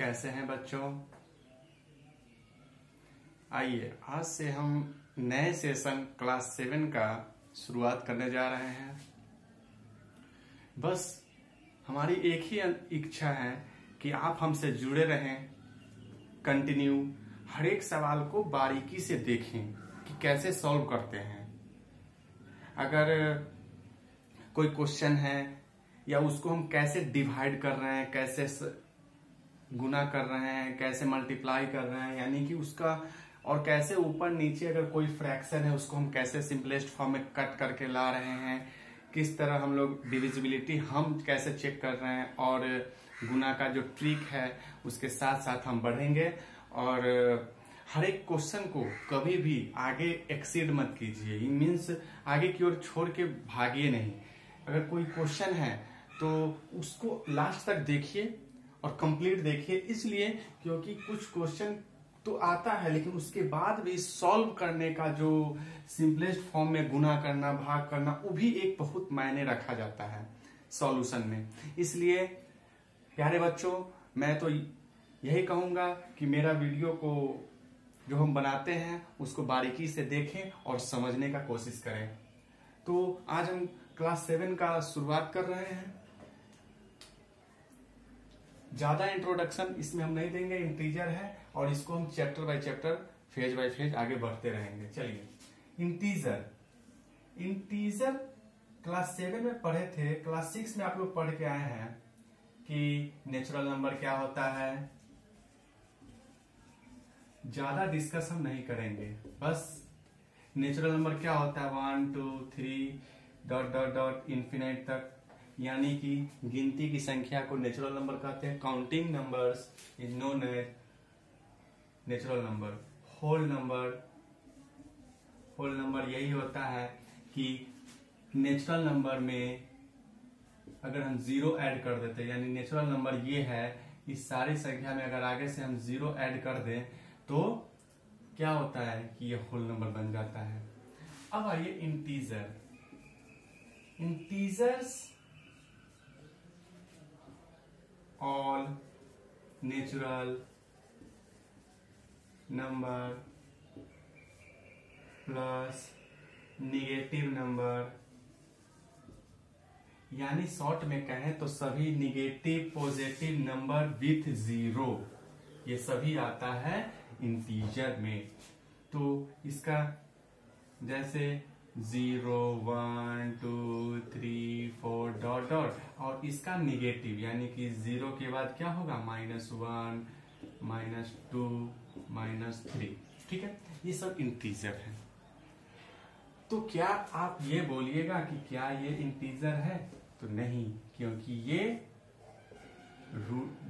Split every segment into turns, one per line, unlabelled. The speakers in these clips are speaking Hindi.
कैसे हैं बच्चों? आइए आज से हम नए सेशन क्लास 7 का शुरुआत करने जा रहे हैं। बस हमारी एक ही इच्छा है कि आप हमसे जुड़े रहें, कंटिन्यू हर एक सवाल को बारीकी से देखें कि कैसे सॉल्व करते हैं। अगर कोई क्वेश्चन है या उसको हम कैसे डिवाइड कर रहे हैं, कैसे गुना कर रहे हैं, कैसे मल्टीप्लाई कर रहे हैं, यानी कि उसका और कैसे ऊपर नीचे अगर कोई फ्रैक्शन है उसको हम कैसे सिंपलेस्ट फॉर्म में कट करके ला रहे हैं, किस तरह हम लोग डिविजिबिलिटी हम कैसे चेक कर रहे हैं और गुना का जो ट्रिक है उसके साथ साथ हम बढ़ेंगे। और हर एक क्वेश्चन को कभी भी आगे एक्सीड मत कीजिए, मीन्स आगे की ओर छोड़ के भागिए नहीं। अगर कोई क्वेश्चन है तो उसको लास्ट तक देखिए और कंप्लीट देखिए, इसलिए क्योंकि कुछ क्वेश्चन तो आता है लेकिन उसके बाद भी सॉल्व करने का जो सिंपलेस्ट फॉर्म में गुना करना, भाग करना, वो भी एक बहुत मायने रखा जाता है सॉल्यूशन में। इसलिए प्यारे बच्चों, मैं तो यही कहूंगा कि मेरा वीडियो को जो हम बनाते हैं उसको बारीकी से देखें और समझने का कोशिश करें। तो आज हम क्लास 7 का शुरुआत कर रहे हैं। ज्यादा इंट्रोडक्शन इसमें हम नहीं देंगे, इंटीजर है और इसको हम chapter by chapter, phase by phase आगे बढ़ते रहेंगे। चलिए, इंटीजर क्लास 7 में पढ़े थे, क्लास 6 में आप लोग पढ़ के आए हैं कि नेचुरल नंबर क्या होता है। ज्यादा डिस्कस हम नहीं करेंगे, बस नेचुरल नंबर क्या होता है 1 2 3 डॉट डॉट डॉट इन्फिनाइट तक, यानी कि गिनती की संख्या को नेचुरल नंबर कहते हैं। Counting numbers is known as natural number. Whole number यही होता है कि नेचुरल नंबर में अगर हम 0 ऐड कर देते हैं, यानी नेचुरल नंबर ये है, इस सारी संख्या में अगर आगे से हम 0 ऐड कर दें तो क्या होता है कि ये होल नंबर बन जाता है। अब आइए integers all natural number plus negative number, यानी शॉर्ट में कहें तो सभी निगेटिव पॉजिटिव नंबर विथ 0, ये सभी आता है इंटीजर में। तो इसका जैसे 0 1 2 3 4 डॉट डॉट, और इसका निगेटिव यानी कि 0 के बाद क्या होगा -1 -2 -3, ठीक है। ये सब इंटीजर है। तो क्या आप ये बोलिएगा कि क्या ये इंटीजर है? तो नहीं, क्योंकि ये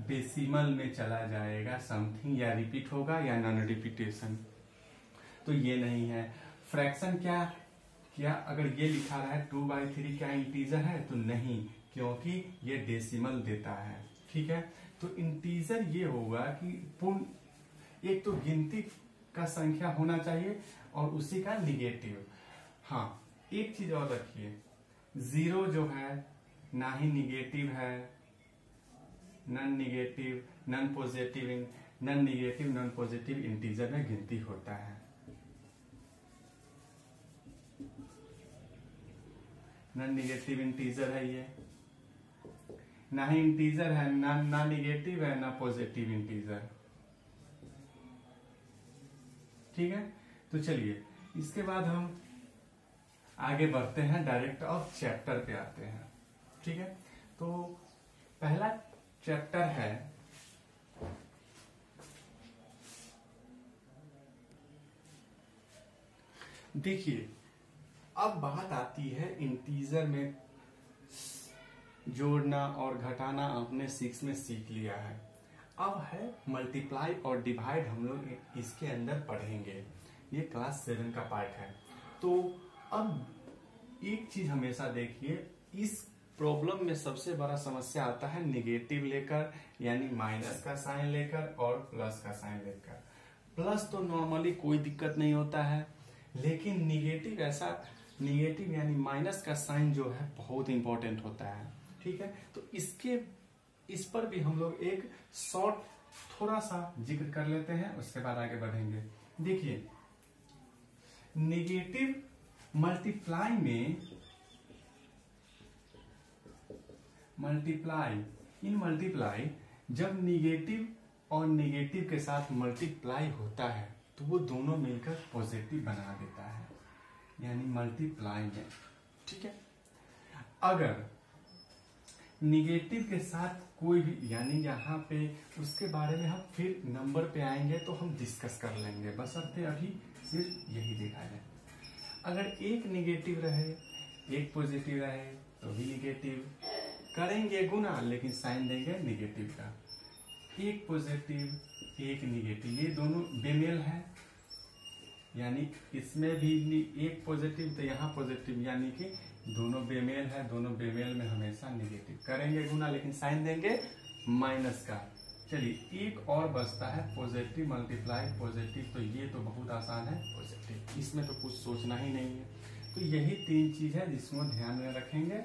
डेसिमल में चला जाएगा समथिंग, या रिपीट होगा या नॉन रिपीटेशन, तो ये नहीं है। फ्रैक्शन क्या अगर ये लिखा रहा है 2/3 क्या इंटीजर है? तो नहीं, क्योंकि ये डेसिमल देता है, ठीक है। तो इंटीजर ये होगा कि पूर्ण, एक तो गिनती का संख्या होना चाहिए और उसी का निगेटिव। हाँ, एक चीज और रखिए, 0 जो है ना ही निगेटिव है, non negative non positive integer में गिनती होता है। नॉन निगेटिव इंटीजर है ये, ना ही इंटीजर है, ना निगेटिव है, ना पॉजिटिव इंटीजर, ठीक है। तो चलिए इसके बाद हम आगे बढ़ते हैं, डायरेक्ट ऑफ चैप्टर पे आते हैं, ठीक है। तो पहला चैप्टर है देखिए, अब बात आती है इंटीजर में जोड़ना और घटाना, आपने 6 में सीख लिया है। अब है मल्टीप्लाई और डिवाइड, हम लोग इसके अंदर पढ़ेंगे, ये क्लास 7 का पार्ट है। तो अब एक चीज हमेशा देखिए, इस प्रॉब्लम में सबसे बड़ा समस्या आता है निगेटिव लेकर, यानी माइनस का साइन लेकर और प्लस का साइन लेकर। प्लस तो नॉर्मली कोई दिक्कत नहीं होता है, लेकिन निगेटिव यानी माइनस का साइन जो है बहुत इंपॉर्टेंट होता है, ठीक है। तो इस पर भी हम लोग एक शॉर्ट थोड़ा सा जिक्र कर लेते हैं, उसके बाद आगे बढ़ेंगे। देखिए, नेगेटिव मल्टीप्लाई में मल्टीप्लाई जब नेगेटिव और नेगेटिव के साथ मल्टीप्लाई होता है तो वो दोनों मिलकर पॉजिटिव बना देता है, यानी मल्टीप्लाई में। ठीक है, अगर निगेटिव के साथ कोई भी, यानी यहाँ पे उसके बारे में हम फिर नंबर पे आएंगे तो हम डिस्कस कर लेंगे, बशर्ते अभी सिर्फ यही देखा जाए। अगर एक निगेटिव रहे एक पॉजिटिव रहे तो भी निगेटिव करेंगे गुना, लेकिन साइन देंगे निगेटिव का। एक पॉजिटिव एक निगेटिव, ये दोनों बेमेल है, यानी इसमें भी एक पॉजिटिव तो यहाँ पॉजिटिव, यानी कि दोनों बेमेल है, दोनों बेमेल में हमेशा निगेटिव करेंगे गुना, लेकिन साइन देंगे माइनस का। चलिए, एक और बचता है पॉजिटिव मल्टीप्लाई पॉजिटिव, तो ये तो बहुत आसान है पॉजिटिव, इसमें तो कुछ सोचना ही नहीं है। तो यही तीन चीज है जिसको ध्यान में रखेंगे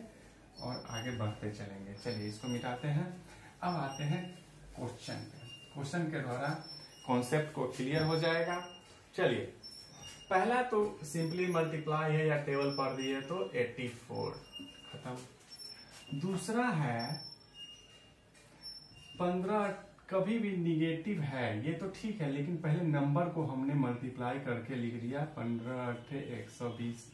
और आगे बढ़ते चलेंगे। चलिए, इसको मिटाते हैं। अब आते हैं क्वेश्चन पे। क्वेश्चन के द्वारा कॉन्सेप्ट को क्लियर हो जाएगा। चलिए, पहला तो सिंपली मल्टीप्लाई है या टेबल पढ़ दिए तो 84 खत्म। दूसरा है 15, कभी भी निगेटिव है ये तो ठीक है, लेकिन पहले नंबर को हमने मल्टीप्लाई करके लिख दिया 15 8 120।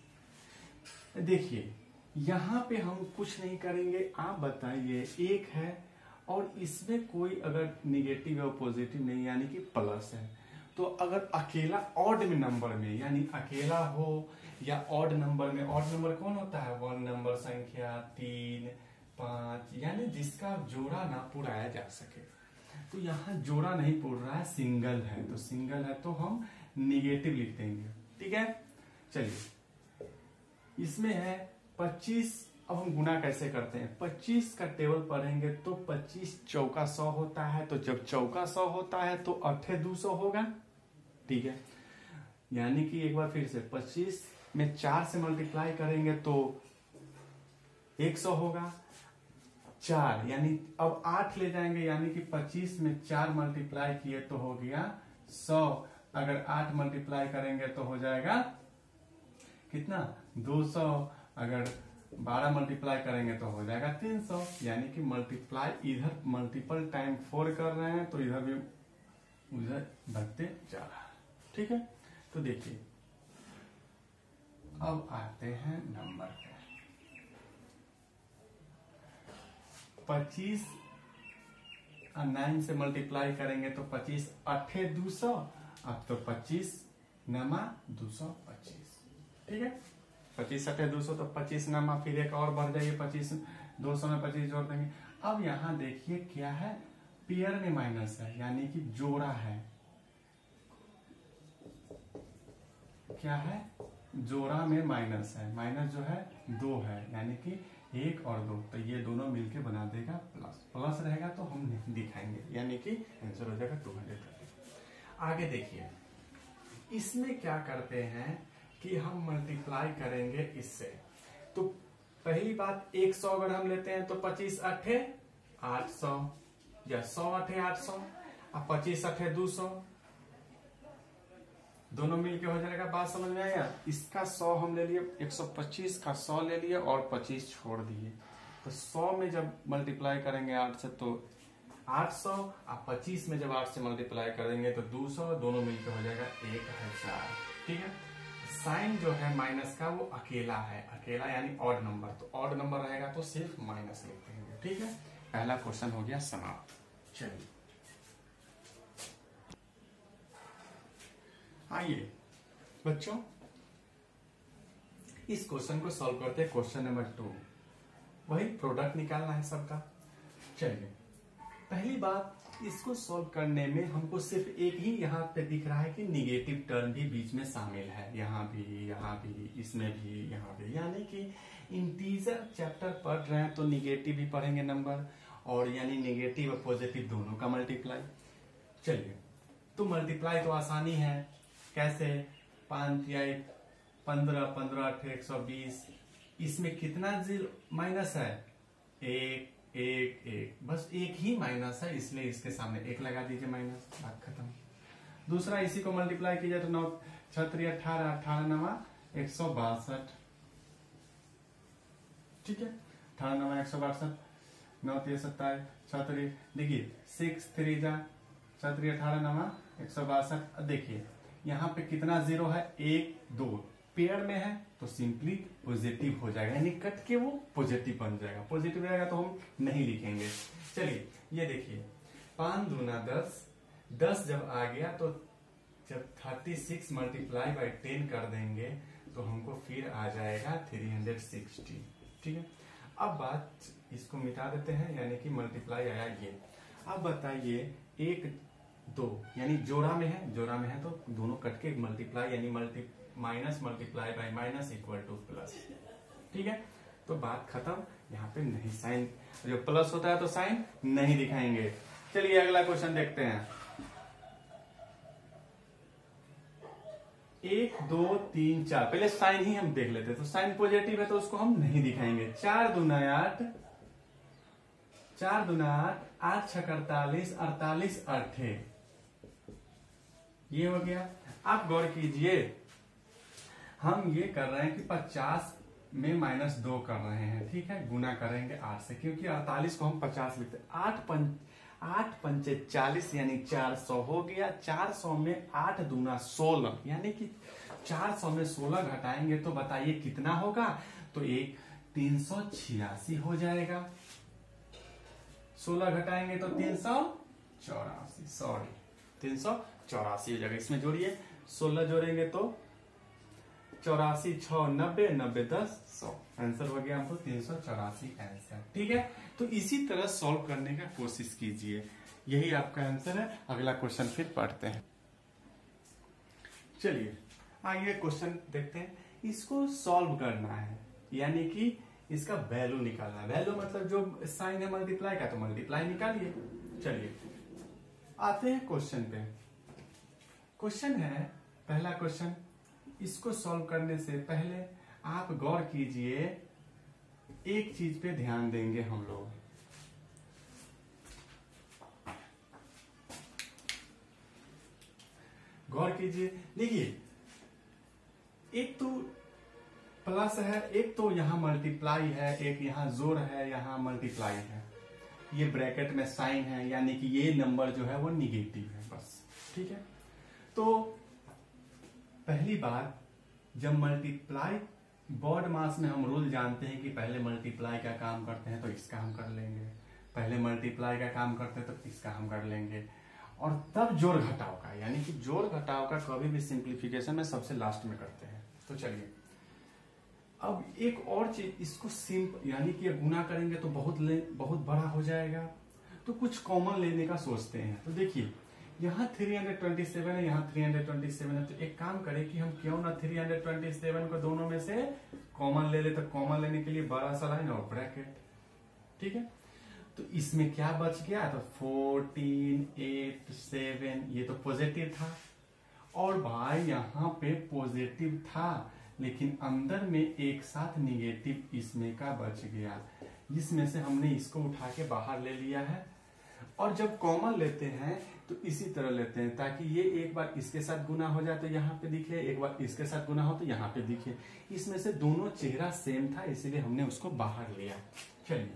देखिए, यहाँ पे हम कुछ नहीं करेंगे, आप बताइए, एक है और इसमें कोई अगर निगेटिव और पॉजिटिव नहीं, यानी कि प्लस है, तो अगर अकेला ऑड में नंबर में, यानी अकेला हो या ऑड नंबर में, ऑड नंबर कौन होता है? 1 नंबर संख्या, 3 5, यानी जिसका जोड़ा ना पुराया जा सके। तो यहाँ जोड़ा नहीं पुर रहा है, सिंगल है, तो सिंगल है तो हम निगेटिव लिख देंगे। ठीक है, चलिए, इसमें है 25। अब हम गुना कैसे करते हैं? 25 का टेबल पढ़ेंगे तो 25 चौका 100 होता है, तो जब चौका 100 होता है तो 8 200 होगा। ठीक है, यानी कि एक बार फिर से 25 में 4 से मल्टीप्लाई करेंगे तो 100 होगा। 4 यानी अब 8 ले जाएंगे, यानी कि 25 में 4 मल्टीप्लाई किए तो हो गया 100। अगर 8 मल्टीप्लाई करेंगे तो हो जाएगा कितना? 200। अगर 12 मल्टीप्लाई करेंगे तो हो जाएगा 300। यानी कि मल्टीप्लाई इधर मल्टीपल टाइम 4 कर रहे हैं तो इधर भी उधर बढ़ते जा रहा है। ठीक है, तो देखिए, अब आते हैं नंबर पे। 25 और 9 से मल्टीप्लाई करेंगे तो 25 8 200, अब तो 25 नमा 225। ठीक है, 25 8 200 तो 25 नमा, फिर एक और बढ़ जाइए, 25 200 में 25 जोड़ देंगे। अब यहाँ देखिए क्या है, पेयर में माइनस है, यानी कि जोड़ा है। क्या है? जोड़ा में माइनस है, माइनस जो है 2 है, यानी कि 1 और 2, तो ये दोनों मिलके बना देगा प्लस। प्लस रहेगा तो हम दिखाएंगे, यानी कि आंसर हो जाएगा 230। आगे देखिए, इसमें क्या करते हैं कि हम मल्टीप्लाई करेंगे इससे। तो पहली बात, 100 अगर हम लेते हैं तो 25 8 800 या 100 8 800, अब 25 8 200, दोनों मिलके हो जाएगा। बात समझ में आया? इसका 100 हम ले लिए, 125 का 100 ले लिए और 25 छोड़ दिए, तो 100 में जब मल्टीप्लाई करेंगे 8 से तो 800, और 25 में जब 8 से मल्टीप्लाई करेंगे तो 200, दोनों मिलकर हो जाएगा 1000। ठीक है, साइन जो है माइनस का वो अकेला है, अकेला यानी ऑड नंबर, तो ऑड नंबर रहेगा तो सिर्फ माइनस लिख देंगे। ठीक है, पहला क्वेश्चन हो गया समाप्त। चलिए, आइए बच्चों, इस क्वेश्चन को सॉल्व करते हैं। क्वेश्चन नंबर 2, वही प्रोडक्ट निकालना है सबका। चलिए, पहली बात, इसको सॉल्व करने में हमको सिर्फ एक ही यहाँ पे दिख रहा है कि निगेटिव टर्म भी बीच में शामिल है, यहाँ भी, इसमें भी, यहाँ भी, यानी कि इंटीजर चैप्टर पढ़ रहे हैं तो निगेटिव भी पढ़ेंगे नंबर, और यानी निगेटिव और पॉजिटिव दोनों का मल्टीप्लाई। चलिए, तो मल्टीप्लाई तो आसानी है, कैसे? 5 या 15 15 8 120, इसमें कितना जीरो माइनस है? 1 1 1, बस एक ही माइनस है, इसलिए इसके सामने एक लगा दीजिए माइनस, बात खत्म। दूसरा इसी को मल्टीप्लाई कीजिए तो 9 6 3 18, 18 9 162, ठीक है। 18 9 162, 9 3 27, 6 3 देखिए 6 3 जा 6 3 18 9 162। देखिए यहाँ पे कितना जीरो है, 1 2 पेयर में है तो सिंपली पॉजिटिव हो जाएगा, यानी कट के वो पॉजिटिव बन जाएगा। पॉजिटिव रहेगा तो हम नहीं लिखेंगे। चलिए ये देखिए 5 दूना 10, 10 जब आ गया तो जब 36 मल्टीप्लाई बाई 10 कर देंगे तो हमको फिर आ जाएगा 360, ठीक है। अब बात इसको मिटा देते हैं, यानी कि मल्टीप्लाई आया ये। अब बताइए 1 2 यानी जोड़ा में है, जोड़ा में है तो दोनों कट के मल्टीप्लाई यानी minus multiply by minus equal two plus, ठीक है। तो बात खत्म। यहाँ पे नहीं साइन, जो प्लस होता है तो साइन नहीं दिखाएंगे। चलिए अगला क्वेश्चन देखते हैं। 1 2 3 4, पहले साइन ही हम देख लेते हैं। तो साइन पॉजिटिव है तो उसको हम नहीं दिखाएंगे। 4 दूना 8, 4 दूना 8, 8 6 48, 48 8, ये हो गया। आप गौर कीजिए हम ये कर रहे हैं कि 50 में -2 कर रहे हैं, ठीक है। गुना करेंगे 8 से, क्योंकि 48 को हम 50 लिखते हैं। 8 पंचे 40 यानी 400 हो गया। 400 में 8 दूना 16 यानी कि 400 में 16 घटाएंगे तो बताइए कितना होगा। तो एक 386 हो जाएगा। 16 घटाएंगे तो 384, सॉरी 384 हो जाएगा। इसमें जोड़िए 16 जोड़ेंगे तो 84 6 90, 90 10 100, आंसर हो गया हमको 384 आंसर, ठीक है। तो इसी तरह सॉल्व करने का कोशिश कीजिए, यही आपका आंसर है। अगला क्वेश्चन फिर पढ़ते हैं। चलिए आगे क्वेश्चन देखते हैं। इसको सॉल्व करना है, यानी कि इसका वैल्यू निकालना है। वैल्यू मतलब जो साइन है मल्टीप्लाई का, तो मल्टीप्लाई निकालिए। चलिए आते हैं क्वेश्चन पे। क्वेश्चन है पहला क्वेश्चन। इसको सॉल्व करने से पहले आप गौर कीजिए, एक चीज पे ध्यान देंगे हम लोग। गौर कीजिए, देखिए एक तो प्लस है, एक तो यहां मल्टीप्लाई है, एक यहां जोड़ है, यहां मल्टीप्लाई है। ये ब्रैकेट में साइन है, यानी कि ये नंबर जो है वो निगेटिव है, बस, ठीक है। तो पहली बात, जब मल्टीप्लाई बॉड मास में हम रूल जानते हैं कि पहले मल्टीप्लाई का काम करते हैं तो इसका हम कर लेंगे, पहले मल्टीप्लाई का काम करते हैं तो इसका हम कर लेंगे, और तब जोड़ घटाव का, यानी कि जोड़ घटाव का कभी भी सिंप्लीफिकेशन में सबसे लास्ट में करते हैं। तो चलिए अब एक और चीज, इसको यानी कि गुना करेंगे तो बहुत बड़ा हो जाएगा, तो कुछ कॉमन लेने का सोचते हैं। तो देखिए यहाँ 327 है, यहाँ 327 है, तो एक काम करें कि हम क्यों ना 327 को दोनों में से कॉमन ले ले। तो कॉमन लेने के लिए बड़ा सा लाइन और ब्रैकेट, ठीक है। तो इसमें क्या बच गया, तो 14 8 7, ये तो पॉजिटिव था, और भाई यहाँ पे पॉजिटिव था लेकिन अंदर में एक साथ निगेटिव इसमें का बच गया। इसमें से हमने इसको उठा के बाहर ले लिया है, और जब कॉमन लेते हैं तो इसी तरह लेते हैं ताकि ये एक बार इसके साथ गुना हो जाए तो यहाँ पे दिखे, एक बार इसके साथ गुना हो तो यहाँ पे दिखे। इसमें से दोनों चेहरा सेम था, इसीलिए हमने उसको बाहर लिया। चलिए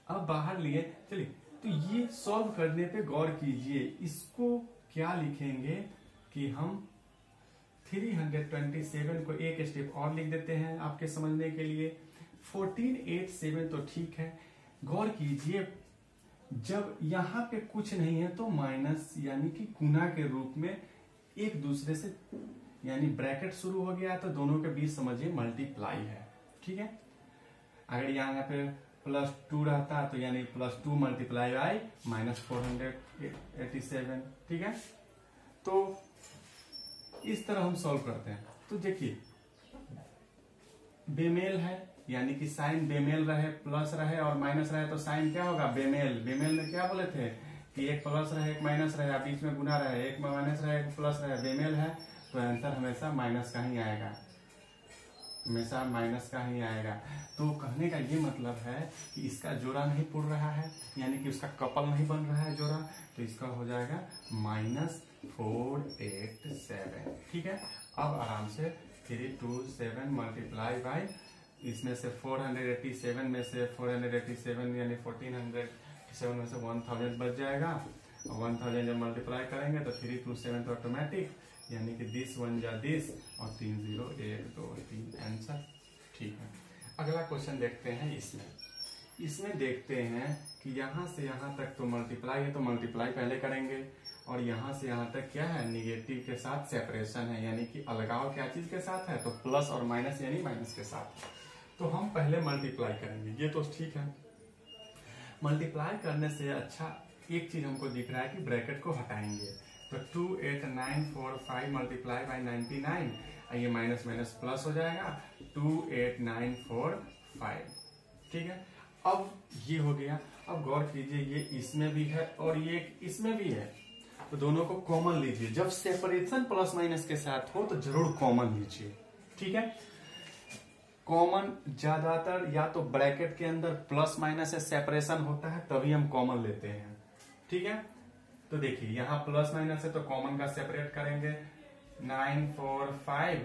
अब बाहर लिए, चलिए तो ये सॉल्व करने पे गौर कीजिए। इसको क्या लिखेंगे कि हम 327 को एक स्टेप और लिख देते हैं आपके समझने के लिए। 1487 तो ठीक है। गौर कीजिए, जब यहाँ पे कुछ नहीं है तो माइनस यानी कि गुना के रूप में एक दूसरे से, यानी ब्रैकेट शुरू हो गया तो दोनों के बीच समझिए मल्टीप्लाई है, ठीक है। अगर यहाँ पे +2 रहता तो यानी +2 मल्टीप्लाई बाई -487, ठीक है। तो इस तरह हम सॉल्व करते हैं। तो देखिए बेमेल है, यानी कि साइन बेमेल रहे, प्लस रहे और माइनस रहे तो साइन क्या होगा, बेमेल। बेमेल में क्या बोले थे कि एक प्लस रहे एक माइनस रहे, बीच में गुना रहे, एक माइनस रहे एक प्लस रहे, बेमेल है तो आंसर हमेशा माइनस का ही आएगा। हमेशा माइनस का ही आएगा। तो कहने का ये मतलब है कि इसका जोड़ा नहीं पुर रहा है, यानी कि उसका कपल नहीं बन रहा है जोड़ा, तो इसका हो जाएगा -487। ठीक है, अब आराम से 327 मल्टीप्लाई बाई इसमें से 487 में से 487 यानी 1407 में से 1000 बच जाएगा, और 1000 जब मल्टीप्लाई करेंगे तो 327 तो ऑटोमेटिक, यानी कि 10 1 जा 10 और 3 0 1 2 3 आंसर। ठीक है, अगला क्वेश्चन देखते हैं। इसमें देखते हैं कि यहाँ से यहाँ तक तो मल्टीप्लाई है, तो मल्टीप्लाई पहले करेंगे, और यहाँ से यहाँ तक क्या है, निगेटिव के साथ सेपरेशन है, यानी कि अलगाव क्या चीज के साथ है, तो प्लस और माइनस यानी माइनस के साथ। तो हम पहले मल्टीप्लाई करेंगे, ये तो ठीक है। मल्टीप्लाई करने से अच्छा एक चीज हमको दिख रहा है कि ब्रैकेट को हटाएंगे, तो 28945 मल्टीप्लाई बाई 99, ये माइनस माइनस प्लस हो जाएगा 28945। ठीक है, अब ये हो गया। अब गौर कीजिए, ये इसमें भी है और ये इसमें भी है, तो दोनों को कॉमन लीजिए। जब सेपरेशन प्लस माइनस के साथ हो तो जरूर कॉमन लीजिए। ठीक है, कॉमन ज्यादातर या तो ब्रैकेट के अंदर प्लस माइनस से सेपरेशन होता है तभी हम कॉमन लेते हैं। ठीक है, तो देखिए यहाँ प्लस माइनस है तो कॉमन का सेपरेट करेंगे 945,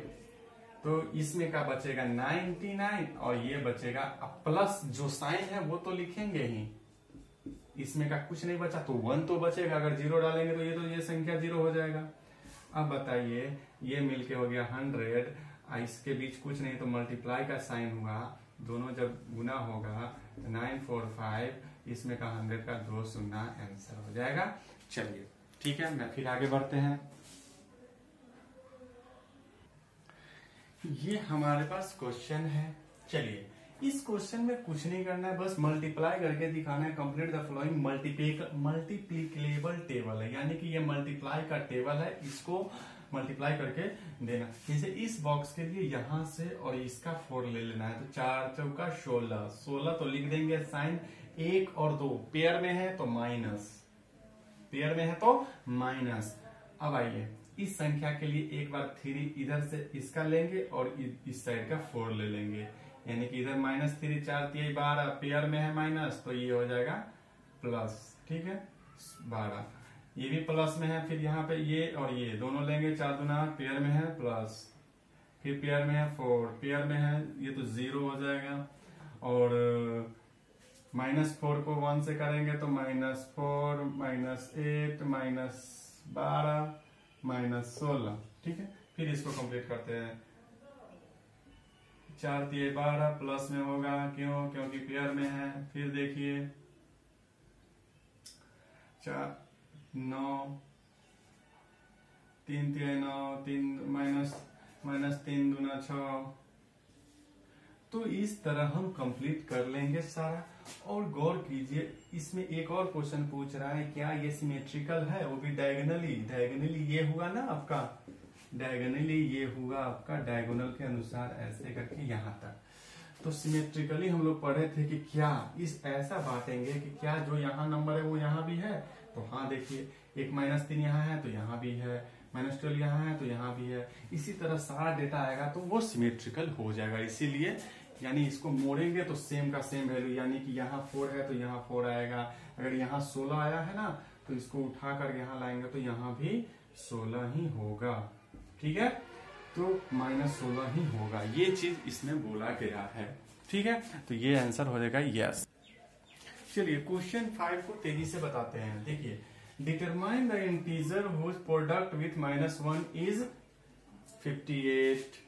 तो इसमें का बचेगा 99 और ये बचेगा। अब प्लस जो साइन है वो तो लिखेंगे ही, इसमें का कुछ नहीं बचा तो 1 तो बचेगा, अगर 0 डालेंगे तो ये संख्या 0 हो जाएगा। अब बताइए, ये मिलके हो गया 100, इसके बीच कुछ नहीं तो मल्टीप्लाई का साइन हुआ, दोनों जब गुना होगा तो 945, इसमें का 100 का 2 0 आंसर हो जाएगा। चलिए ठीक है, मैं फिर आगे बढ़ते हैं। ये हमारे पास क्वेश्चन है। चलिए, इस क्वेश्चन में कुछ नहीं करना है, बस मल्टीप्लाई करके दिखाना है। कंप्लीट द फॉलोइंग मल्टीप्लिकेबल टेबल है, यानी कि ये मल्टीप्लाई का टेबल है, इसको मल्टीप्लाई करके देना। जैसे इस बॉक्स के लिए यहां से और इसका 4 ले लेना है, तो 4 चौका 16, 16 तो लिख देंगे साइन 1 और 2 पेयर में है तो माइनस, पेयर में है तो माइनस। अब आइए इस संख्या के लिए एक बार 3 इधर से इसका लेंगे और इस साइड का 4 ले लेंगे, यानी कि इधर -3 4 3 12 पेयर में है माइनस, तो ये हो जाएगा प्लस। ठीक है, 12 ये भी प्लस में है, फिर यहाँ पे ये और ये दोनों लेंगे, 4 दूना पेयर में है प्लस, फिर पेयर में है 4 पेयर में है, ये तो 0 हो जाएगा। और -4 को 1 से करेंगे तो -4 -8 -12 -16। ठीक है, फिर इसको कंप्लीट करते हैं। 4 3 12 प्लस में होगा, क्यों, क्योंकि पेयर में है। फिर देखिए 4 9 3 3 9 3 -3 दूना 6। तो इस तरह हम कंप्लीट कर लेंगे सारा। और गौर कीजिए, इसमें एक और क्वेश्चन पूछ रहा है, क्या ये सिमेट्रिकल है, वो भी डायगोनली ये हुआ ना आपका, डायगोनली ये हुआ आपका, डायगोनल के अनुसार ऐसे करके यहाँ तक। तो सिमेट्रिकली हम लोग पढ़े थे कि क्या इस ऐसा बांटेंगे कि क्या जो यहाँ नंबर है वो यहाँ भी है, तो हाँ देखिए, एक -3 यहाँ है तो यहाँ भी है, -12 यहाँ है तो यहाँ भी है। इसी तरह सारा डेटा आएगा तो वो सिमेट्रिकल हो जाएगा। इसीलिए यानी इसको मोड़ेंगे तो सेम का सेम वैल्यू, यानी कि यहाँ 4 है तो यहाँ 4 आएगा। अगर यहाँ 16 आया है ना, तो इसको उठा कर यहाँ लाएंगे तो यहाँ भी 16 ही होगा। ठीक है, तो -16 ही होगा, ये चीज इसमें बोला गया है। ठीक है, तो ये आंसर हो जाएगा यस। चलिए क्वेश्चन 5 को तेजी से बताते हैं। देखिए, determine the integer whose product with -1 is 58।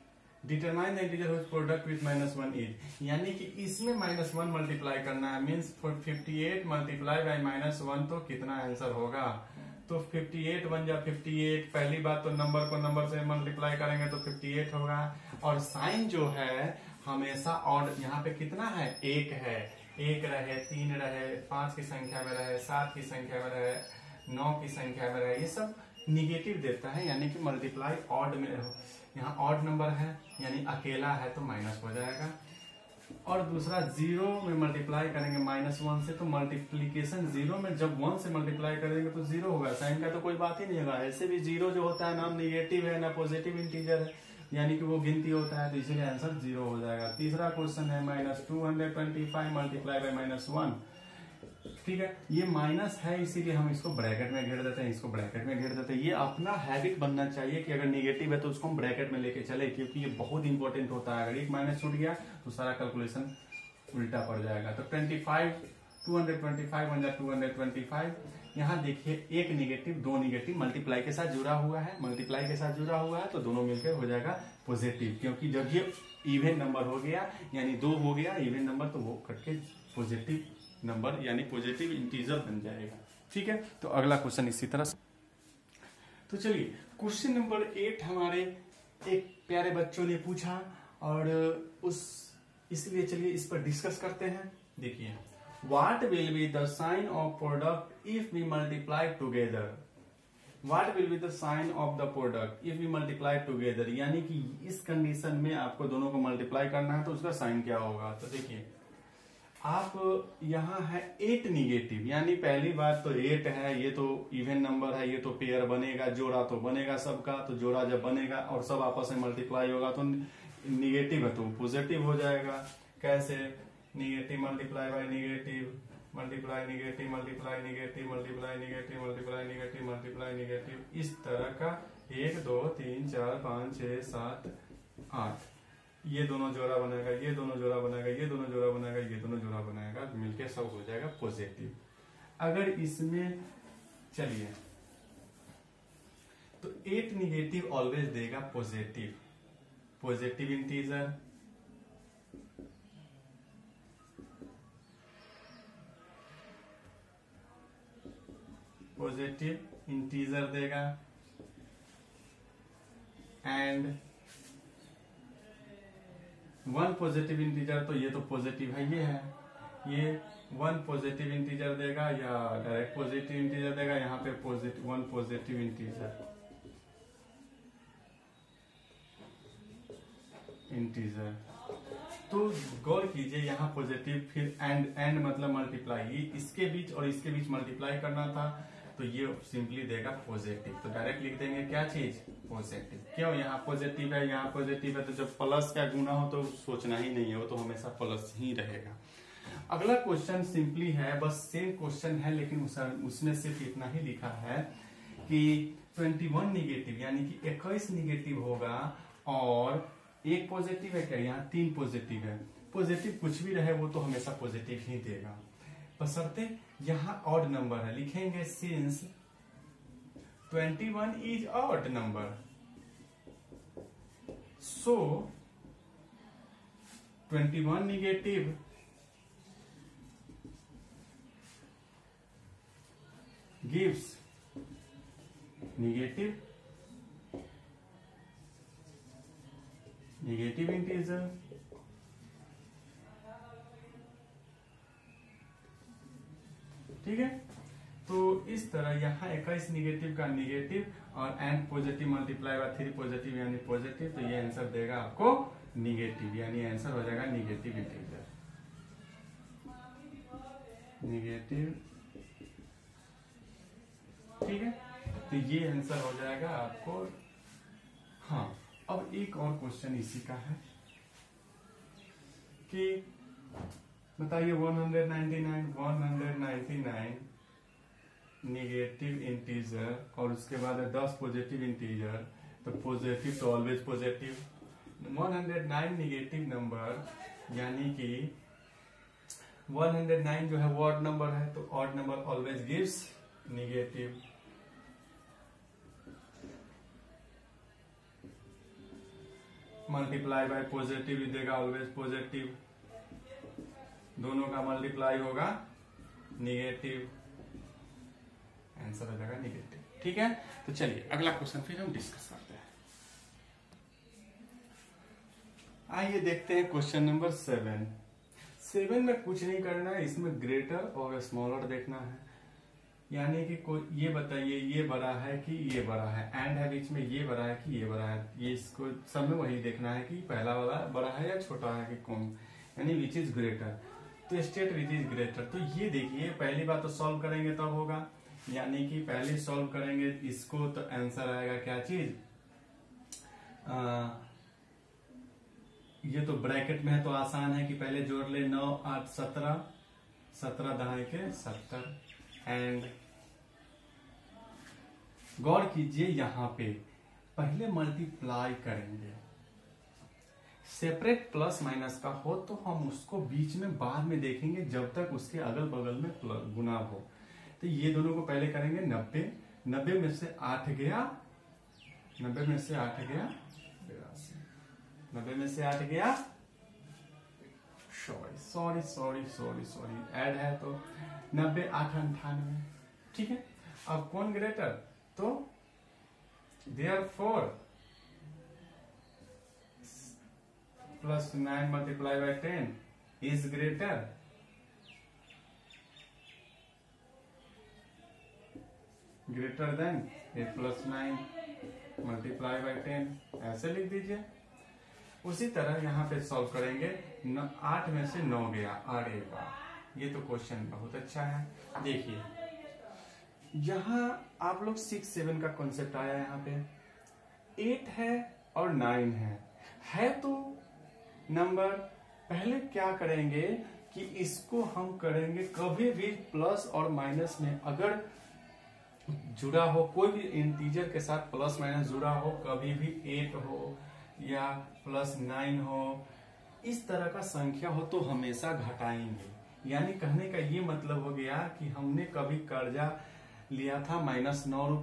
Determine the integer whose product with -1 is, यानी कि इसमें -1 मल्टीप्लाई करना है, मीन्स 58 मल्टीप्लाई बाय -1, तो कितना आंसर होगा, तो 58 1 जा 58। पहली बात तो नंबर को नंबर से मल्टीप्लाई करेंगे तो 58 होगा। और साइन जो है हमेशा ऑड, यहाँ पे कितना है, 1 है, 1 रहे, 3 रहे, 5 की संख्या में रहे, 7 की संख्या में रहे, 9 की संख्या में रहे, ये सब निगेटिव देता है, यानी कि मल्टीप्लाई ऑड में हो। यहाँ ऑड नंबर है यानी अकेला है तो माइनस हो जाएगा। और दूसरा 0 में मल्टीप्लाई करेंगे -1 से, तो मल्टीप्लीकेशन 0 में जब 1 से मल्टीप्लाई करेंगे तो 0 होगा, साइन का तो कोई बात ही नहीं होगा। ऐसे भी 0 जो होता है ना निगेटिव है ना पॉजिटिव इंटीजर है, यानी कि वो गिनती होता है, तो इसलिए आंसर 0 हो जाएगा। तीसरा क्वेश्चन है -225 मल्टीप्लाई बाय -1। ठीक है, ये माइनस है इसीलिए हम इसको ब्रैकेट में घेर देते हैं, इसको ब्रैकेट में घेर देते हैं। ये अपना हैबिट बनना चाहिए कि अगर निगेटिव है तो उसको हम ब्रैकेट में लेके चले, क्योंकि ये बहुत इंपॉर्टेंट होता है। अगर एक माइनस छूट गया तो सारा कैलकुलेशन उल्टा पड़ जाएगा। तो 225 बन जाए 225। यहाँ देखिए एक निगेटिव, दो निगेटिव मल्टीप्लाई के साथ जुड़ा हुआ है, मल्टीप्लाई के साथ जुड़ा हुआ है, तो दोनों मिलकर हो जाएगा पॉजिटिव। क्योंकि जब ये इवन नंबर हो गया यानी 2 हो गया इवन नंबर, तो वो कट के पॉजिटिव नंबर यानी पॉजिटिव इंटीजर बन जाएगा। ठीक है, तो अगला क्वेश्चन इसी तरह से। तो चलिए क्वेश्चन नंबर 8 हमारे एक प्यारे बच्चों ने पूछा और इसलिए चलिए इस पर डिस्कस करते हैं। देखिए, what will be the sign of product if we multiply together. What will be the sign of the product if we multiply together, यानी कि इस कंडीशन में आपको दोनों को मल्टीप्लाई करना है तो उसका साइन क्या होगा। तो देखिए, आप यहाँ है 8 निगेटिव, यानी पहली बात तो 8 है, ये तो इवन नंबर है, ये तो पेयर बनेगा, जोड़ा तो बनेगा सबका, तो जोड़ा जब बनेगा और सब आपस में मल्टीप्लाई होगा तो निगेटिव है तो पॉजिटिव हो जाएगा। कैसे, negative multiply by negative, multiply negative, multiply negative, multiply negative, multiply negative, multiply negative, इस तरह का 1 2 3 4 5 6 7 8, ये दोनों जोड़ा बनाएगा, ये दोनों जोड़ा बनाएगा, ये दोनों जोड़ा बनाएगा, ये दोनों जोड़ा बनाएगा, मिलके सब हो जाएगा पॉजिटिव। अगर इसमें चलिए तो 8 निगेटिव ऑलवेज देगा positive, positive integer. Positive integer देगा एंड 1 पॉजिटिव इंटीजर, तो ये तो पॉजिटिव है, ये है, ये 1 पॉजिटिव इंटीजर देगा या डायरेक्ट पॉजिटिव इंटीजर देगा। यहाँ पे 1 पॉजिटिव इंटीजर तो गौर कीजिए, यहाँ पॉजिटिव फिर एंड मतलब मल्टीप्लाई, इसके बीच और इसके बीच मल्टीप्लाई करना था तो ये सिंपली देगा पॉजिटिव। तो डायरेक्ट लिख देंगे क्या चीज, पॉजिटिव। क्यों, यहाँ पॉजिटिव है, यहाँ पॉजिटिव है, तो जब प्लस का गुना हो तो सोचना ही नहीं है, वो तो हमेशा प्लस ही रहेगा। अगला क्वेश्चन सिंपली है, बस सेम क्वेश्चन है लेकिन उसने सिर्फ इतना ही लिखा है कि 21 निगेटिव यानी कि 21 निगेटिव होगा और एक पॉजिटिव है क्या, यहाँ 3 पॉजिटिव है। पॉजिटिव कुछ भी रहे वो तो हमेशा पॉजिटिव ही देगा, बशर्ते यहाँ ऑड नंबर है। लिखेंगे since 21 is odd number, so 21 negative gives negative integer. ठीक है, तो इस तरह यहाँ 21 निगेटिव का निगेटिव और and positive multiply by 3 positive यानी पॉजिटिव, तो ये आंसर देगा आपको निगेटिव, यानी आंसर हो जाएगा निगेटिव इंटीजर, निगेटिव। ठीक है, तो ये आंसर हो जाएगा आपको। हाँ, अब एक और क्वेश्चन इसी का है कि बताइए 199 निगेटिव इंटीजर और उसके बाद 10 पॉजिटिव इंटीजर, तो पॉजिटिव तो ऑलवेज पॉजिटिव। 109 निगेटिव नंबर यानी कि 109 जो है वो ऑड नंबर है, तो odd number always gives negative. Multiply by positive देगा ऑलवेज पॉजिटिव, दोनों का मल्टीप्लाई होगा निगेटिव, आंसर हो जाएगा निगेटिव। ठीक है, तो चलिए अगला क्वेश्चन फिर हम डिस्कस करते हैं। आइए देखते हैं क्वेश्चन नंबर 7 में कुछ नहीं करना है, इसमें ग्रेटर और स्मॉलर देखना है। यानी कि ये बताइए ये बड़ा है कि ये बड़ा है, एंड है बीच में, ये बड़ा है कि ये बड़ा है, ये इसको सब में वही देखना है कि पहला वाला बड़ा है या छोटा है कि कौन, यानी विच इज ग्रेटर। तो स्टेट विच इज ग्रेटर, तो ये देखिए पहली बात तो सॉल्व करेंगे तब होगा, यानी कि पहले सॉल्व करेंगे इसको तो आंसर आएगा क्या चीज, ये तो ब्रैकेट में है तो आसान है कि पहले जोड़ ले 9 8 17, 17 दहाई के 70 एंड गौर कीजिए यहां पे पहले मल्टीप्लाई करेंगे। सेपरेट प्लस माइनस का हो तो हम उसको बीच में बाद में देखेंगे जब तक उसके अगल बगल में गुना हो। तो ये दोनों को पहले करेंगे 90, 90 में से 8 गया, 90 में से 8 गया 82, 90 में से 8 गया, सॉरी ऐड है तो 90 8 98। ठीक है, अब कौन ग्रेटर, तो therefore plus 9 multiplied by 10 is greater than 8 plus 9 multiplied by 10, ऐसे लिख दीजिए। उसी तरह यहाँ पे सॉल्व करेंगे, 8 में से 9 गया, अरे वाह, ये तो क्वेश्चन बहुत अच्छा है। देखिए यहाँ आप लोग 6 7 का कॉन्सेप्ट आया, यहाँ पे 8 है और 9 है तो नंबर पहले क्या करेंगे कि इसको हम करेंगे कभी भी प्लस और माइनस में अगर जुड़ा हो, कोई भी इंटीजर के साथ प्लस माइनस जुड़ा हो, कभी भी 8 हो या प्लस 9 हो, इस तरह का संख्या हो तो हमेशा घटाएंगे। यानी कहने का ये मतलब हो गया कि हमने कभी कर्जा लिया था -9,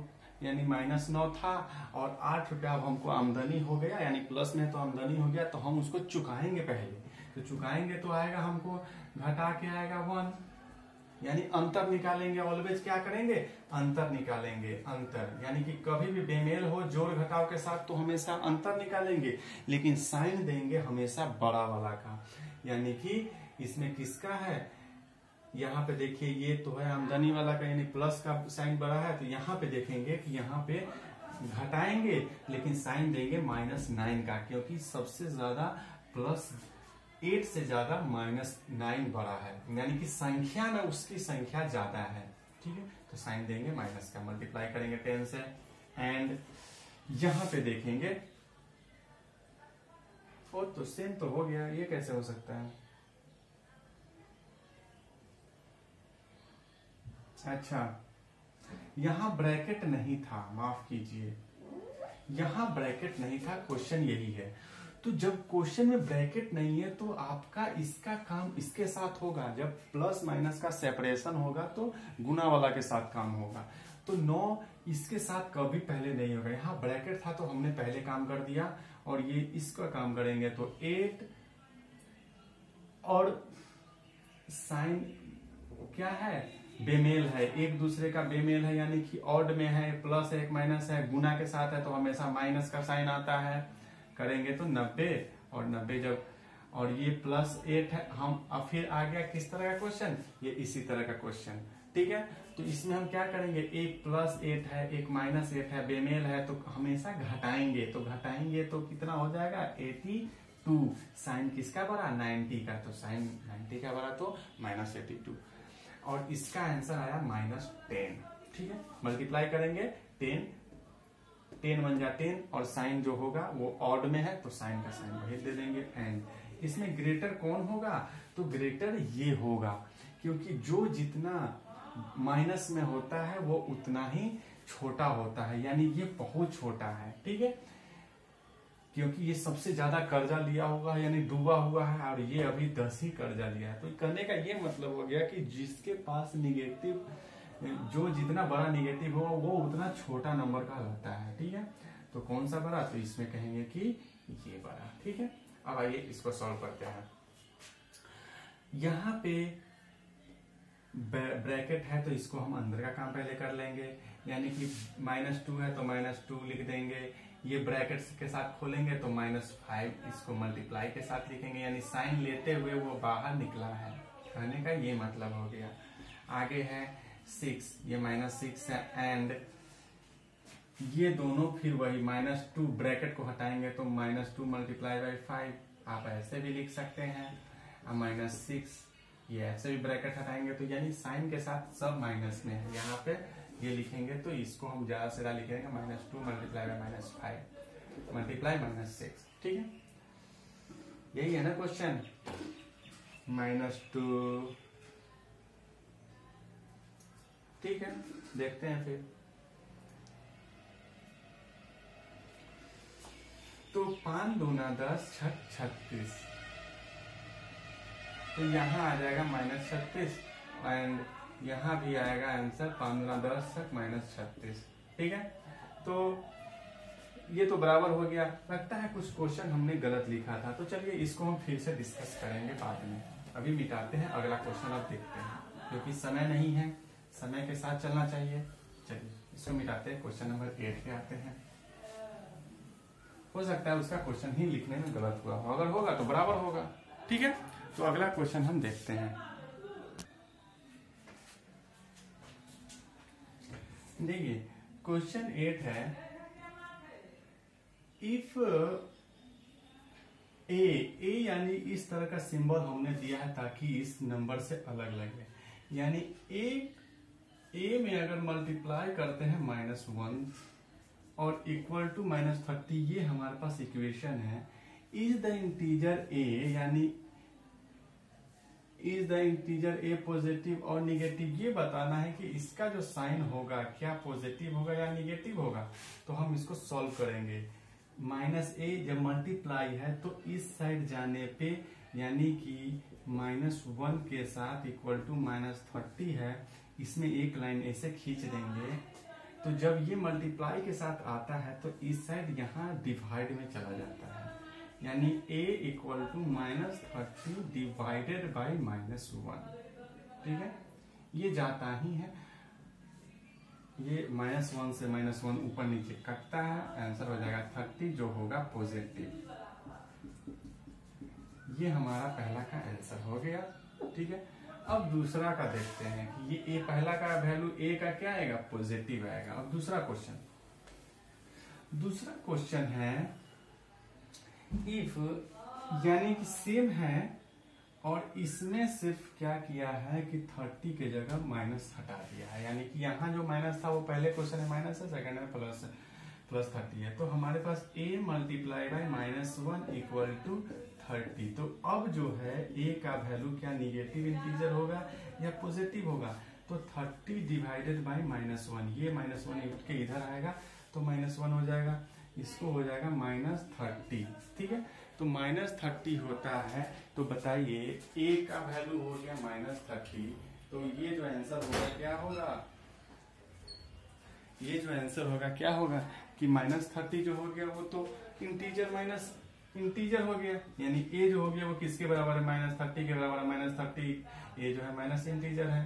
यानी -9 था और 8 रुपया अब हमको आमदनी हो गया, यानी प्लस में तो आमदनी हो गया, तो हम उसको चुकाएंगे पहले। तो चुकाएंगे तो आएगा हमको घटा के आएगा 1, यानी अंतर निकालेंगे। ऑलवेज क्या करेंगे, अंतर निकालेंगे, अंतर, यानी कि कभी भी बेमेल हो जोड़ घटाव के साथ तो हमेशा अंतर निकालेंगे, लेकिन साइन देंगे हमेशा बड़ा वाला का। यानी कि इसमें किसका है, यहाँ पे देखिए ये तो है आमदनी वाला का, यानी प्लस का साइन बड़ा है, तो यहाँ पे देखेंगे कि यहाँ पे घटाएंगे लेकिन साइन देंगे -9 का, क्योंकि सबसे ज्यादा +8 से ज्यादा -9 बड़ा है, यानी कि संख्या में उसकी संख्या ज्यादा है। ठीक है, तो साइन देंगे माइनस का, मल्टीप्लाई करेंगे 10 से एंड यहाँ पे देखेंगे, ओ तो सेम तो हो गया, ये कैसे हो सकता है। अच्छा, यहां ब्रैकेट नहीं था, माफ कीजिए, यहां ब्रैकेट नहीं था, क्वेश्चन यही है। तो जब क्वेश्चन में ब्रैकेट नहीं है तो आपका इसका काम इसके साथ होगा, जब प्लस माइनस का सेपरेशन होगा तो गुना वाला के साथ काम होगा। तो 9 इसके साथ कभी पहले नहीं होगा, यहाँ ब्रैकेट था तो हमने पहले काम कर दिया, और ये इसका काम करेंगे तो 8 और साइन क्या है, बेमेल है, एक दूसरे का बेमेल है, यानी कि ऑड में है, प्लस है एक माइनस है, गुना के साथ है तो हमेशा माइनस का साइन आता है। करेंगे तो 90 और 90 जब, और ये +8 है, हम अब फिर आ गया किस तरह का क्वेश्चन, ये इसी तरह का क्वेश्चन। ठीक है, तो इसमें हम क्या करेंगे, एक +8 है एक -8 है, बेमेल है तो हमेशा घटाएंगे, तो घटाएंगे तो कितना हो जाएगा 82, साइन किसका बड़ा 90 का, तो साइन 90 का बड़ा तो -82, और इसका आंसर आया -10। ठीक है, मल्टीप्लाई करेंगे 10 बन जा 10, और साइन जो होगा वो ऑड में है तो साइन का साइन वही दे देंगे एंड इसमें ग्रेटर कौन होगा, तो ग्रेटर ये होगा, क्योंकि जो जितना माइनस में होता है वो उतना ही छोटा होता है, यानी ये बहुत छोटा है। ठीक है, क्योंकि ये सबसे ज्यादा कर्जा लिया होगा, यानी डूबा हुआ है, और ये अभी 10 ही कर्जा लिया है। तो कहने का ये मतलब हो गया कि जिसके पास निगेटिव, जो जितना बड़ा निगेटिव हो वो उतना छोटा नंबर का होता है। ठीक है, तो कौन सा बड़ा, तो इसमें कहेंगे कि ये बड़ा। ठीक है, अब आइए इसको सॉल्व करते हैं। यहाँ पे ब्रैकेट है तो इसको हम अंदर का काम पहले कर लेंगे, यानी कि -2 है तो -2 लिख देंगे, ये ब्रैकेट के साथ खोलेंगे तो -5, इसको मल्टीप्लाई के साथ लिखेंगे, यानी साइन लेते हुए वो बाहर निकला है, कहने का ये मतलब हो गया। आगे है 6, ये -6 है एंड ये दोनों फिर वही -2, ब्रैकेट को हटाएंगे तो -2 मल्टीप्लाई बाई 5, आप ऐसे भी लिख सकते हैं, -6, ये ऐसे भी ब्रैकेट हटाएंगे तो यानी साइन के साथ सब माइनस में है, यहाँ पे ये लिखेंगे तो इसको हम ज्यादा से ज्यादा लिखेंगे -2 मल्टीप्लाई बाई -5 मल्टीप्लाई -6। ठीक है, यही है ना क्वेश्चन, -2। ठीक है, देखते हैं फिर। तो 5 दूना 10, 6 36, तो यहाँ आ जाएगा -36 एंड यहाँ भी आएगा आंसर 5 दूना 10 -36। ठीक है, तो ये तो बराबर हो गया। लगता है कुछ क्वेश्चन हमने गलत लिखा था, तो चलिए इसको हम फिर से डिस्कस करेंगे बाद में। अभी मिटाते हैं, अगला क्वेश्चन अब देखते हैं, क्योंकि समय नहीं है, समय के साथ चलना चाहिए। चलिए इसको मिटाते हैं, क्वेश्चन नंबर 8 पे आते हैं। हो सकता है उसका क्वेश्चन ही लिखने में गलत हुआ हो, अगर होगा तो बराबर होगा। ठीक है, तो अगला क्वेश्चन हम देखते हैं। देखिए क्वेश्चन 8 है, इफ ए यानी इस तरह का सिंबल हमने दिया है ताकि इस नंबर से अलग लगे, यानी ए में अगर मल्टीप्लाई करते हैं -1 और इक्वल टू -30, ये हमारे पास इक्वेशन है। इज द इंटीजर ए, यानी is the integer a positive और निगेटिव, ये बताना है कि इसका जो साइन होगा क्या पॉजिटिव होगा या निगेटिव होगा। तो हम इसको सॉल्व करेंगे। -a जब मल्टीप्लाई है तो इस साइड जाने पे, यानी कि -1 के साथ इक्वल टू -30 है, इसमें एक लाइन ऐसे खींच देंगे। तो जब ये मल्टीप्लाई के साथ आता है तो इस साइड यहाँ डिवाइड में चला जाता है, यानी a equal to -30 divided by -1। ठीक है, ये जाता ही है, ये -1 से -1 ऊपर नीचे कटता है, आंसर हो जाएगा 30, जो होगा पॉजिटिव। ये हमारा पहला का आंसर हो गया। ठीक है, अब दूसरा का देखते हैं कि ये ए, पहला का वैल्यू ए का क्या आएगा, पॉजिटिव आएगा। अब दूसरा क्वेश्चन है, इफ यानी कि सेम है और इसमें सिर्फ क्या किया है कि 30 के जगह माइनस हटा दिया है, यानी कि यहाँ जो माइनस था वो पहले क्वेश्चन में माइनस है, सेकंड में प्लस 30 है। तो हमारे पास a multiply by -1 equal to 30। तो अब जो है a का वैल्यू क्या निगेटिव इंटीजर होगा या पॉजिटिव होगा, तो 30 डिवाइडेड बाई -1, ये -1 उठ के इधर आएगा तो -1 हो जाएगा, इसको हो जाएगा -30। ठीक है, तो -30 होता है। तो बताइए a का वैल्यू हो गया -30, तो ये जो आंसर होगा क्या होगा, ये जो आंसर होगा क्या होगा कि -30 जो हो गया वो तो इंटीजर माइनस इंटीजर हो गया, यानी a जो हो गया वो किसके बराबर है, -30 के बराबर है। -30 a जो है माइनस इंटीजर है।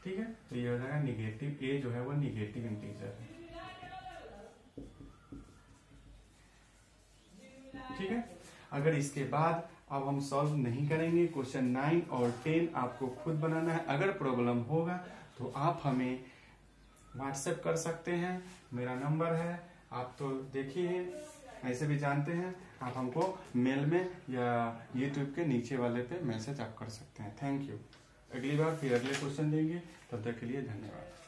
ठीक है, तो ये हो जाएगा निगेटिव, a जो है वो निगेटिव इंटीजर है। ठीक है, अगर इसके बाद अब हम सॉल्व नहीं करेंगे, क्वेश्चन 9 और 10 आपको खुद बनाना है। अगर प्रॉब्लम होगा तो आप हमें व्हाट्सएप कर सकते हैं, मेरा नंबर है, आप तो देखिए ऐसे भी जानते हैं। आप हमको मेल में या यूट्यूब के नीचे वाले पे मैसेज आप कर सकते हैं। Thank you. अगली बार फिर अगले क्वेश्चन देंगे, तब तक के लिए धन्यवाद।